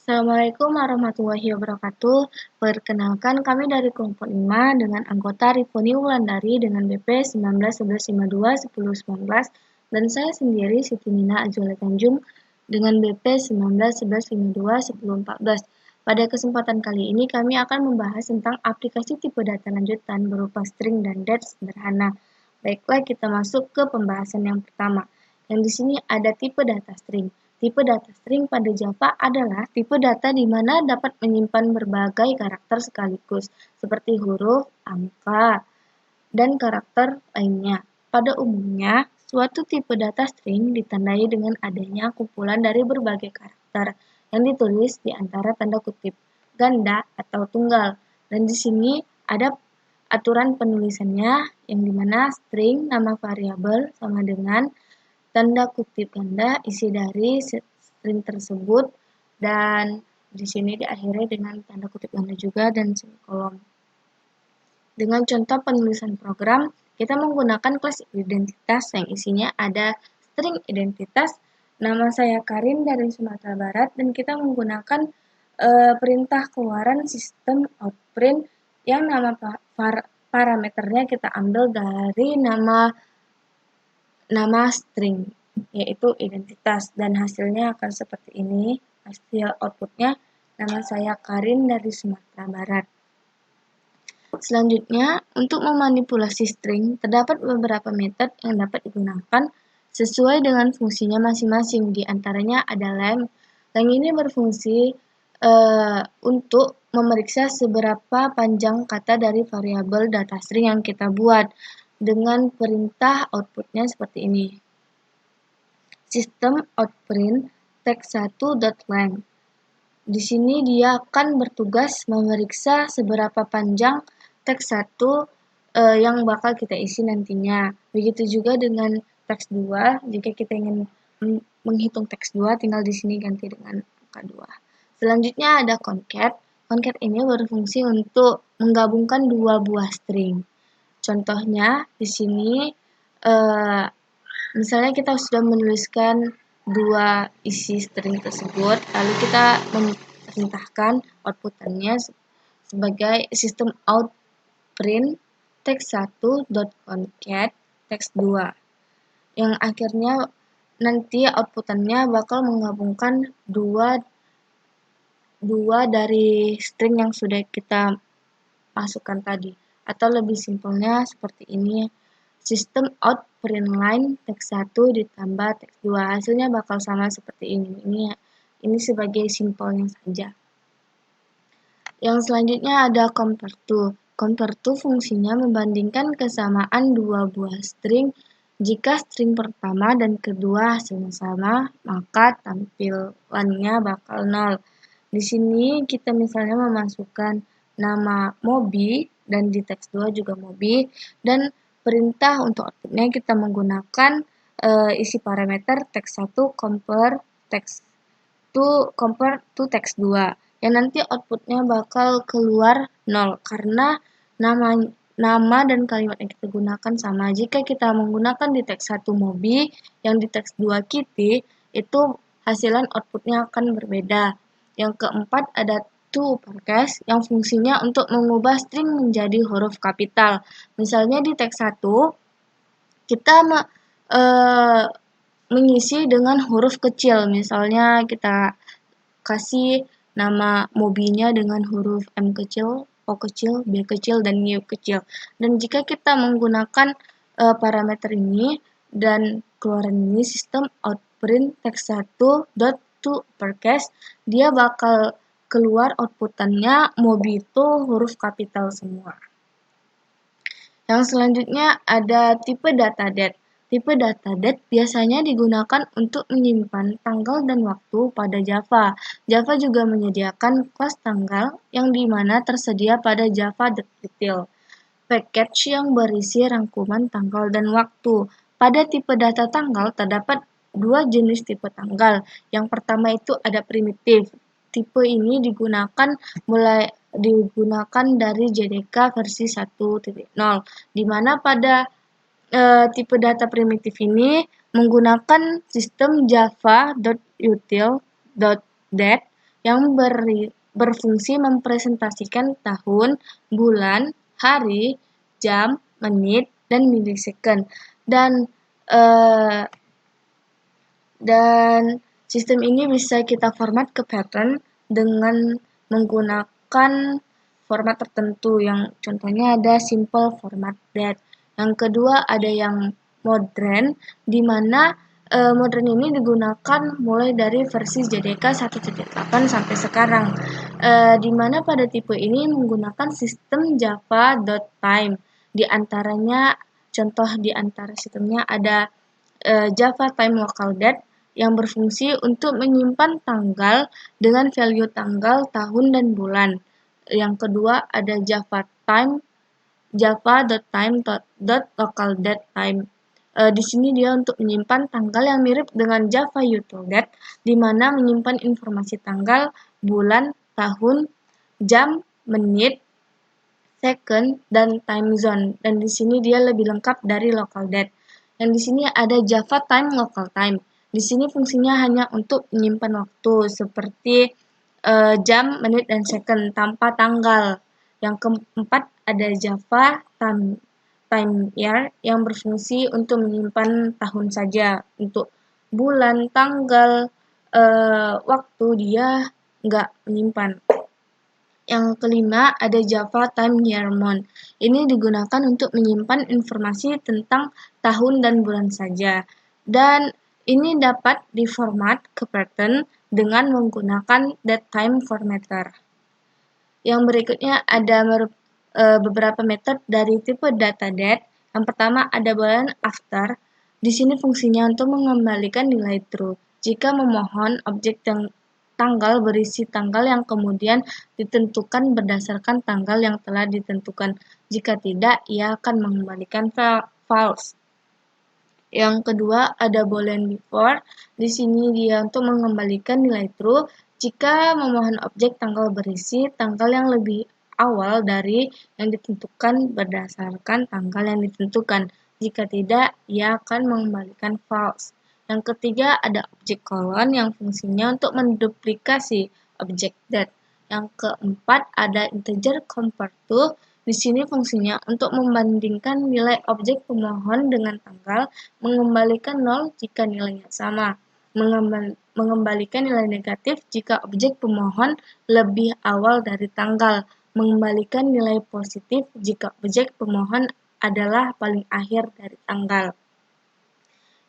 Assalamualaikum warahmatullahi wabarakatuh. Perkenalkan kami dari kelompok 5 dengan anggota Rifoni Wulandari dengan BP 1911521019 dan saya sendiri Siti Nina Azwala Tanjung dengan BP 1911521014. Pada kesempatan kali ini kami akan membahas tentang aplikasi tipe data lanjutan berupa string dan dat sederhana. Baiklah, kita masuk ke pembahasan yang pertama. Yang di sini ada tipe data string. Tipe data string pada Java adalah tipe data di mana dapat menyimpan berbagai karakter sekaligus, seperti huruf, angka, dan karakter lainnya. Pada umumnya, suatu tipe data string ditandai dengan adanya kumpulan dari berbagai karakter yang ditulis di antara tanda kutip, ganda atau tunggal. Dan di sini ada aturan penulisannya yang dimana string nama variabel sama dengan tanda kutip ganda isi dari string tersebut dan di sini diakhiri dengan tanda kutip ganda juga dan semikolon. Dengan contoh penulisan program, kita menggunakan kelas identitas yang isinya ada string identitas, nama saya Karin dari Sumatera Barat, dan kita menggunakan perintah keluaran sistem outprint yang nama parameternya kita ambil dari nama string, yaitu identitas, dan hasilnya akan seperti ini. Hasil outputnya, nama saya Karin dari Sumatera Barat. Selanjutnya, untuk memanipulasi string, terdapat beberapa metode yang dapat digunakan sesuai dengan fungsinya masing-masing. Di antaranya ada length. Length ini berfungsi untuk memeriksa seberapa panjang kata dari variabel data string yang kita buat dengan perintah outputnya seperti ini. Sistem outprint text1.length. Di sini dia akan bertugas memeriksa seberapa panjang teks 1 yang bakal kita isi nantinya. Begitu juga dengan teks 2, jika kita ingin menghitung teks 2, tinggal di sini ganti dengan angka 2. Selanjutnya ada concat. Concat ini berfungsi untuk menggabungkan dua buah string. Contohnya di sini misalnya kita sudah menuliskan dua isi string tersebut, lalu kita memerintahkan outputannya sebagai sistem outprint text1.concat text2 yang akhirnya nanti outputannya bakal menggabungkan dua dari string yang sudah kita masukkan tadi. Atau lebih simpelnya seperti ini, sistem out print line teks1 ditambah teks2, hasilnya bakal sama seperti ini. Ini sebagai simpelnya saja. Yang selanjutnya ada compare to. Compare to fungsinya membandingkan kesamaan dua buah string. Jika string pertama dan kedua hasilnya sama, maka tampilannya bakal 0. Di sini kita misalnya memasukkan nama Mobi dan di teks 2 juga Mobi, dan perintah untuk outputnya kita menggunakan isi parameter teks1 compare to teks 2 yang nanti outputnya bakal keluar 0 karena nama dan kalimat yang kita gunakan sama. Jika kita menggunakan di teks 1 Mobi, yang di teks 2 Kitty, itu hasilan outputnya akan berbeda. Yang keempat ada to-uppercase yang fungsinya untuk mengubah string menjadi huruf kapital. Misalnya di teks 1 kita mengisi dengan huruf kecil. Misalnya kita kasih nama mobinya dengan huruf M kecil, O kecil, B kecil, dan Y kecil. Dan jika kita menggunakan parameter ini dan keluaran ini sistem outprint text1.to-uppercase, dia bakal keluar outputannya Mobi itu huruf kapital semua. Yang selanjutnya ada tipe data date. Tipe data date biasanya digunakan untuk menyimpan tanggal dan waktu pada Java. Java juga menyediakan kelas tanggal yang dimana tersedia pada Java Detail, package yang berisi rangkuman tanggal dan waktu. Pada tipe data tanggal terdapat dua jenis tipe tanggal. Yang pertama itu ada primitif. Tipe ini digunakan dari JDK versi 1.0, di mana pada tipe data primitif ini menggunakan sistem java.util.dat yang berfungsi mempresentasikan tahun, bulan, hari, jam, menit, dan milisecond. Dan sistem ini bisa kita format ke pattern dengan menggunakan format tertentu, yang contohnya ada simple format date. Yang kedua ada yang modern, di mana modern ini digunakan mulai dari versi JDK 1.8 sampai sekarang, di mana pada tipe ini menggunakan sistem Java.time. Di antaranya, contoh di antara sistemnya ada Java Time Local Date yang berfungsi untuk menyimpan tanggal dengan value tanggal, tahun, dan bulan. Yang kedua ada Java.time.localDateTime. Di sini dia untuk menyimpan tanggal yang mirip dengan Java UtilDate, di mana menyimpan informasi tanggal, bulan, tahun, jam, menit, second, dan time zone. Dan di sini dia lebih lengkap dari local date. Yang di sini ada Java Time Local Time. Di sini fungsinya hanya untuk menyimpan waktu seperti jam, menit, dan second tanpa tanggal. Yang keempat ada Java Time Year yang berfungsi untuk menyimpan tahun saja. Untuk bulan, tanggal, waktu dia nggak menyimpan. Yang kelima ada Java Time Year Month. Ini digunakan untuk menyimpan informasi tentang tahun dan bulan saja. Dan ini dapat diformat ke pattern dengan menggunakan datetime formatter. Yang berikutnya ada beberapa metode dari tipe data date. Yang pertama ada bulan after. Di sini fungsinya untuk mengembalikan nilai true jika memohon objek yang tanggal berisi tanggal yang kemudian ditentukan berdasarkan tanggal yang telah ditentukan. Jika tidak, ia akan mengembalikan false. Yang kedua ada boolean before. Di sini dia untuk mengembalikan nilai true jika memohon objek tanggal berisi tanggal yang lebih awal dari yang ditentukan berdasarkan tanggal yang ditentukan. Jika tidak, ia akan mengembalikan false. Yang ketiga ada objek colon yang fungsinya untuk menduplikasi objek date. Yang keempat ada integer compare to. Di sini fungsinya untuk membandingkan nilai objek pemohon dengan tanggal, mengembalikan 0 jika nilainya sama, mengembalikan nilai negatif jika objek pemohon lebih awal dari tanggal, mengembalikan nilai positif jika objek pemohon adalah paling akhir dari tanggal.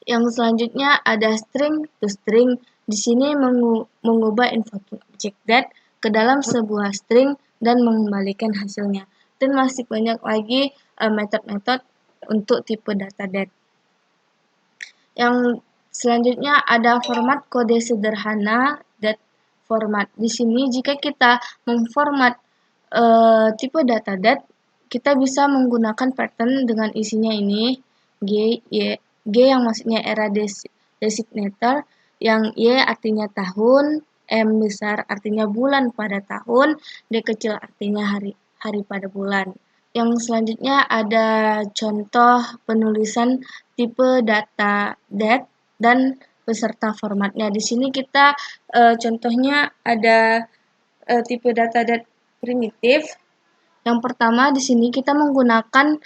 Yang selanjutnya ada string to string. Di sini mengubah invoking object date ke dalam sebuah string dan mengembalikan hasilnya. Dan masih banyak lagi metode-metode untuk tipe data date. Yang selanjutnya ada format kode sederhana date format. Di sini jika kita memformat tipe data date, kita bisa menggunakan pattern dengan isinya ini G yang maksudnya era designator, yang Y artinya tahun, M besar artinya bulan pada tahun, D kecil artinya hari pada bulan. Yang selanjutnya ada contoh penulisan tipe data date dan beserta formatnya. Di sini kita contohnya ada tipe data date primitif. Yang pertama di sini kita menggunakan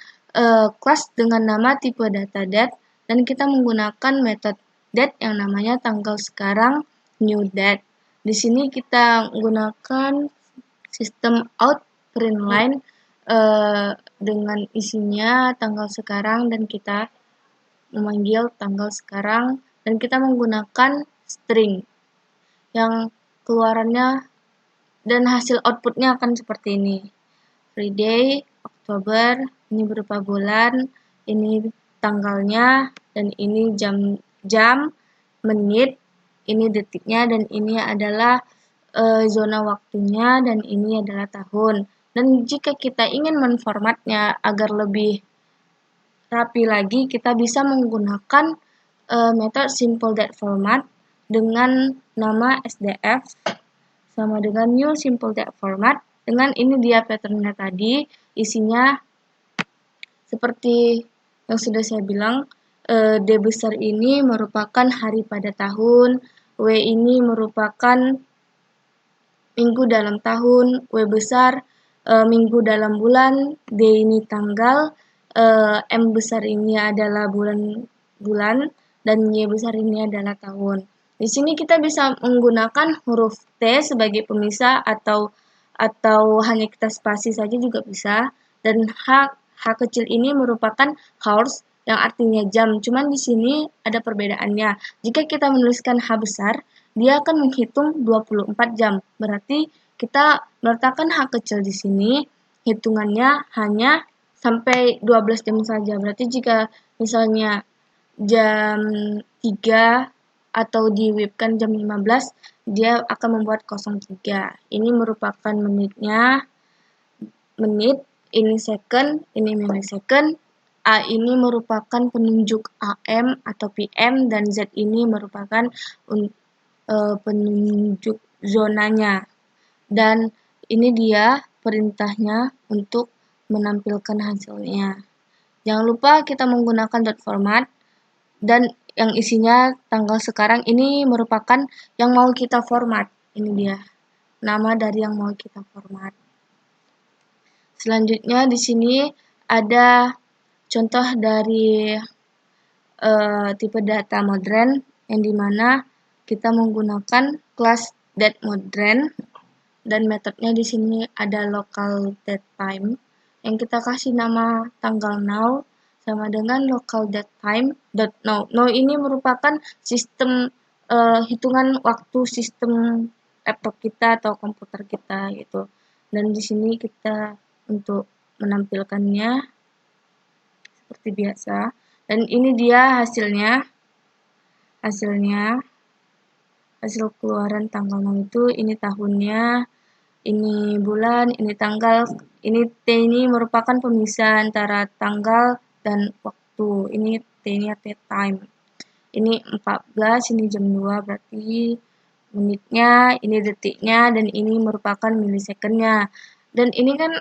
kelas dengan nama tipe data date dan kita menggunakan metode date yang namanya tanggal sekarang new date. Di sini kita menggunakan sistem out print line dengan isinya tanggal sekarang dan kita memanggil tanggal sekarang dan kita menggunakan string yang keluarannya dan hasil outputnya akan seperti ini. Friday, Oktober, ini berupa bulan, ini tanggalnya, dan ini jam, menit, ini detiknya, dan ini adalah zona waktunya, dan ini adalah tahun. Dan jika kita ingin menformatnya agar lebih rapi lagi, kita bisa menggunakan metode simple date format dengan nama SDF sama dengan new simple date format. Dengan ini dia patternnya tadi, isinya seperti yang sudah saya bilang, D besar ini merupakan hari pada tahun, W ini merupakan minggu dalam tahun, W besar, minggu dalam bulan, D ini tanggal, M besar ini adalah bulan, dan Y besar ini adalah tahun. Di sini kita bisa menggunakan huruf T sebagai pemisah atau hanya kita spasi saja juga bisa. Dan H kecil ini merupakan hours yang artinya jam. Cuman di sini ada perbedaannya. Jika kita menuliskan H besar, dia akan menghitung 24 jam. Berarti kita meletakkan H kecil di sini, hitungannya hanya sampai 12 jam saja. Berarti jika misalnya jam 3 atau diwipkan jam 15, dia akan membuat 03. Ini merupakan menitnya, menit, ini second, ini millisecond. A ini merupakan penunjuk AM atau PM, dan Z ini merupakan penunjuk zonanya. Dan ini dia perintahnya untuk menampilkan hasilnya. Jangan lupa kita menggunakan dot format, dan yang isinya tanggal sekarang ini merupakan yang mau kita format. Ini dia nama dari yang mau kita format. Selanjutnya di sini ada contoh dari tipe data modern, yang dimana kita menggunakan kelas dateModern, dan metodenya di sini ada local datetime yang kita kasih nama tanggal now sama dengan local datetime .now. Now ini merupakan sistem hitungan waktu sistem laptop kita atau komputer kita gitu. Dan di sini kita untuk menampilkannya seperti biasa. Dan ini dia hasil keluaran tanggal 6 itu, ini tahunnya, ini bulan, ini tanggal, ini T ini merupakan pemisah antara tanggal dan waktu. Ini T ini T time. Ini 14, ini jam 2, berarti menitnya, ini detiknya, dan ini merupakan milisecondnya. Dan ini kan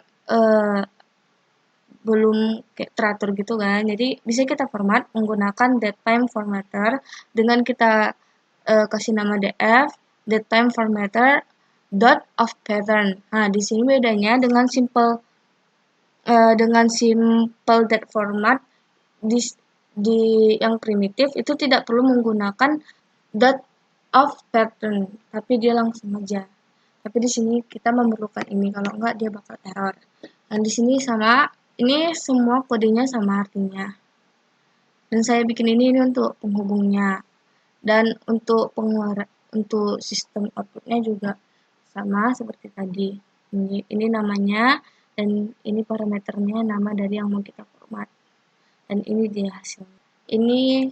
belum kayak teratur gitu kan, jadi bisa kita format menggunakan datetime formatter dengan kita kasih nama df datetime formatter dot of pattern. Nah, di sini bedanya dengan simple date format di yang primitif itu tidak perlu menggunakan dot of pattern, tapi dia langsung aja. Tapi di sini kita memerlukan ini, kalau enggak dia bakal error. Dan di sini sama, ini semua kodenya sama artinya. Dan saya bikin ini untuk penghubungnya. Dan untuk untuk sistem outputnya juga sama seperti tadi. Ini namanya, dan ini parameternya nama dari yang mau kita format. Dan ini dia hasilnya. Ini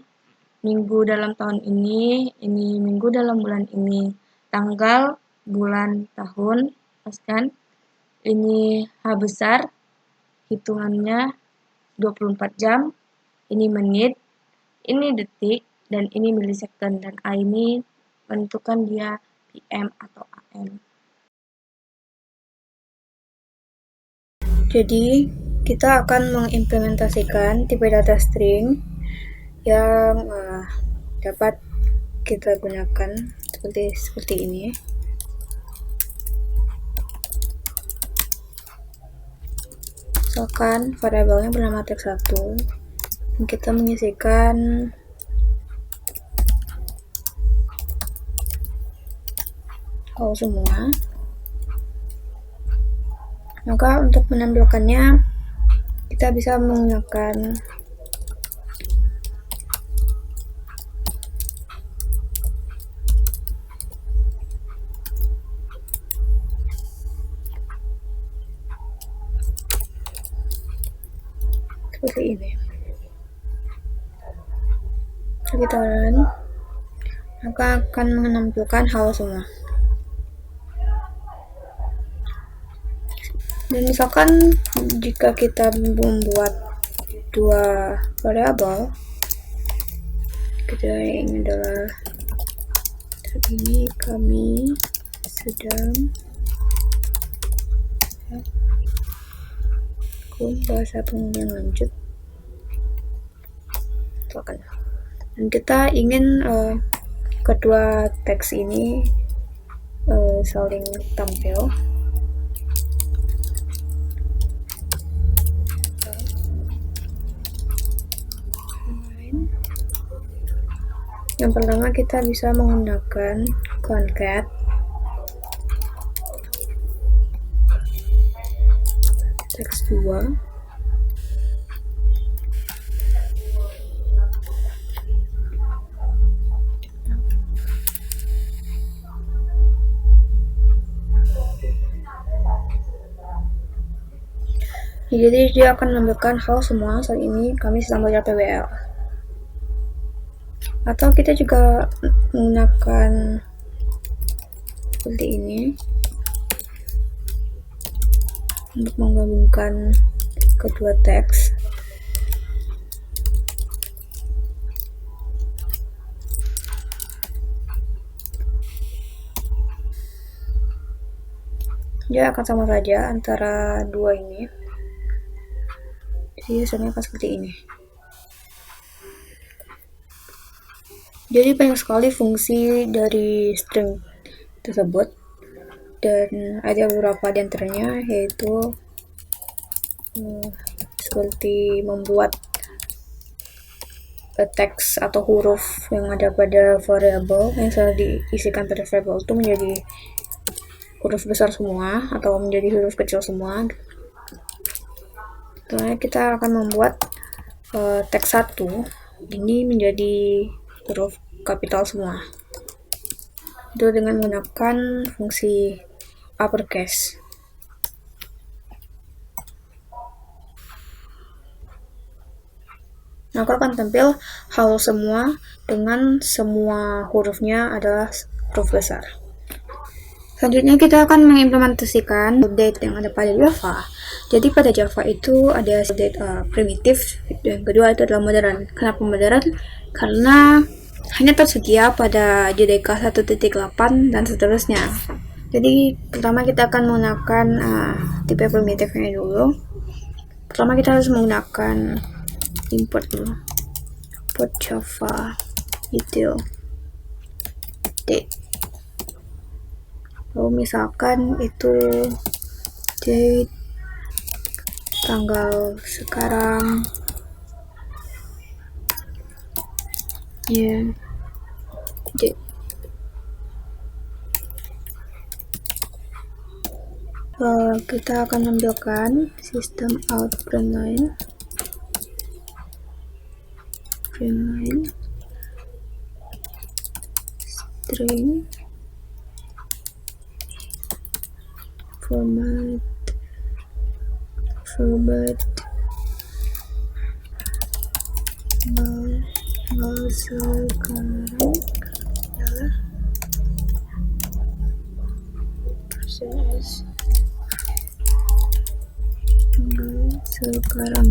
minggu dalam tahun ini minggu dalam bulan ini, tanggal, bulan, tahun, pas kan? Ini H besar, hitungannya 24 jam, ini menit, ini detik, dan ini milisecond, dan A ini menentukan dia PM atau AM. Jadi, kita akan mengimplementasikan tipe data string yang dapat kita gunakan seperti ini. Misalkan variabelnya bernama text1, dan kita mengisikan semua. Maka untuk menampilkannya kita bisa menggunakan seperti ini. Kita run, maka akan menampilkan hal semua. Dan misalkan jika kita membuat dua variabel, kita ini adalah saat ini kami sedang bahasa pengujian lanjut, dan kita ingin kedua teks ini saling tampil. Yang pertama kita bisa menggunakan concat text 2. Jadi dia akan menampilkan hal semua saat ini kami sedang belajar PWL. Atau kita juga menggunakan seperti ini untuk menggabungkan kedua teks. Dia akan sama saja antara dua ini. Jadi hasilnya akan seperti ini. Jadi banyak sekali fungsi dari string tersebut, dan ada beberapa di antaranya yaitu seperti membuat teks atau huruf yang ada pada variabel yang sudah diisikan pada variabel itu menjadi huruf besar semua atau menjadi huruf kecil semua. Contohnya kita akan membuat teks 1 ini menjadi huruf kapital semua. Itu dengan menggunakan fungsi uppercase. Nah, aku akan tampil hal semua dengan semua hurufnya adalah huruf besar. Selanjutnya kita akan mengimplementasikan update yang ada pada Java. Jadi pada Java itu ada update primitif, dan kedua itu adalah modern. Kenapa modern? Karena hanya tersedia pada JDK 1.8 dan seterusnya. Jadi pertama kita akan menggunakan tipe primitifnya dulu. Pertama kita harus menggunakan import dulu. Import Java util date. Lalu misalkan itu date tanggal sekarang, ya, date. Kita akan tampilkan system out println string format tanggal sekarang adalah proses tanggal sekarang.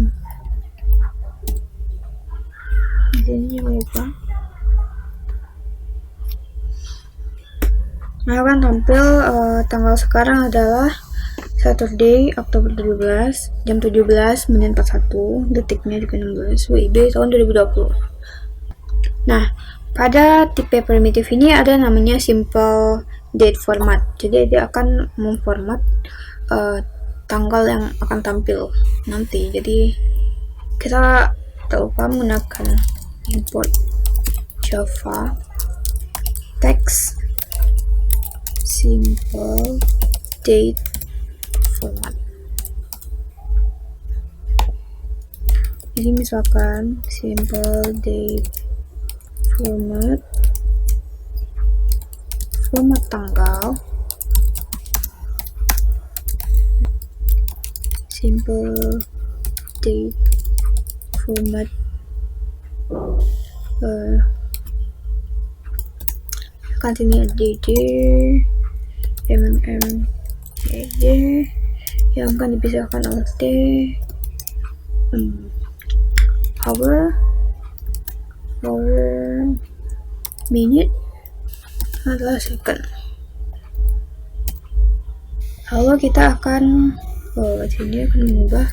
Di sini jangan lupa. Nah, akan tampil tanggal sekarang adalah Saturday, Oktober 17, jam 17:41, detiknya juga 16 WIB tahun 2020. Nah, pada tipe primitif ini ada namanya simple date format. Jadi dia akan memformat tanggal yang akan tampil nanti. Jadi kita tak lupa menggunakan import Java text simple date format. Jadi misalkan simple date format tanggal, simple date format kan sini dd dd yang akan dipisahkan oleh hour minute adalah second. Lalu kita akan sini akan mengubah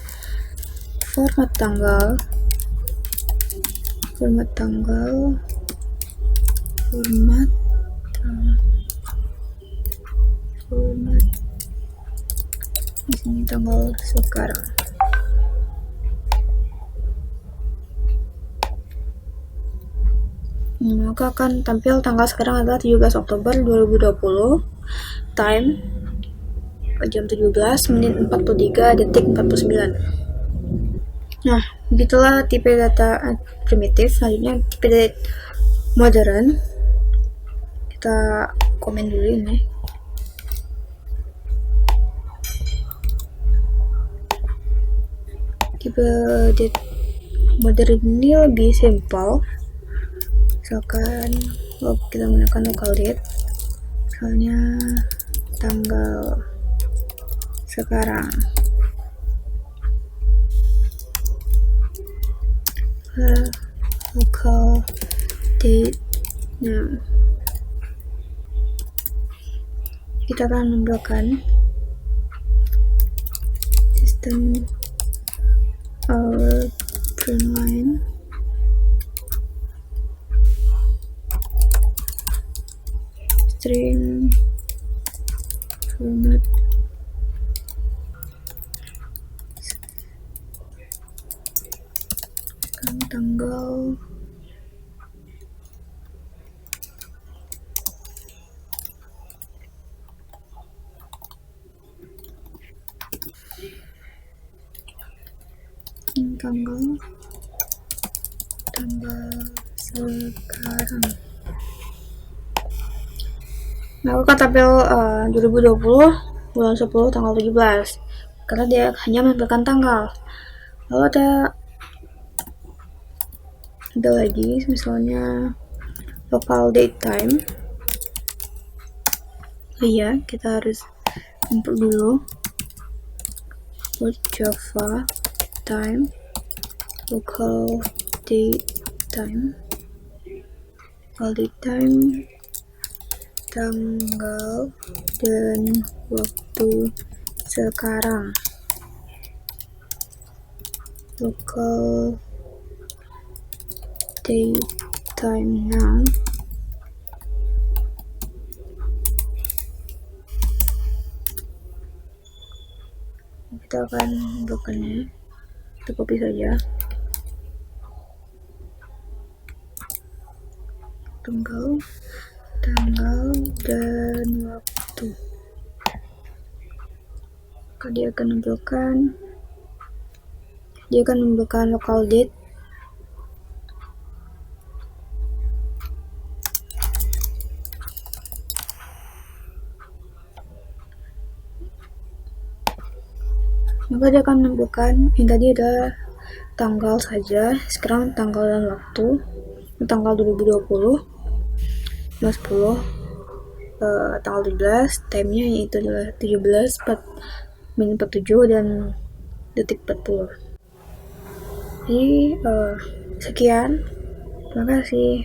format tanggal format di sini tanggal sekarang. Maka akan tampil tanggal sekarang adalah 17 Oktober 2020, time jam 17 menit 43 detik 49. Nah, begitulah tipe data primitif. Selanjutnya tipe data modern. Kita komen dulu ini. Tipe data modern ini lebih simpel. Misalkan kita menggunakan local date, misalnya tanggal sekarang, local date. Nah, kita akan menambahkan sistem print line string format tanggal sekarang. Nah, aku akan tampil 2020 bulan 10 tanggal 17 karena dia hanya menampilkan tanggal. Lalu ada lagi misalnya local date time. Iya, kita harus import dulu Java time local date time tanggal dan waktu sekarang. Local date time now. Kita akan bukannya kita copy saja tanggal dan waktu. Maka dia akan menampilkan local date maka dia akan menampilkan yang tadi ada tanggal saja, sekarang tanggal dan waktu. Tanggal 2020 10 tanggal 17, time-nya yaitu adalah 17:47 dan detik 40. Jadi sekian, terima kasih.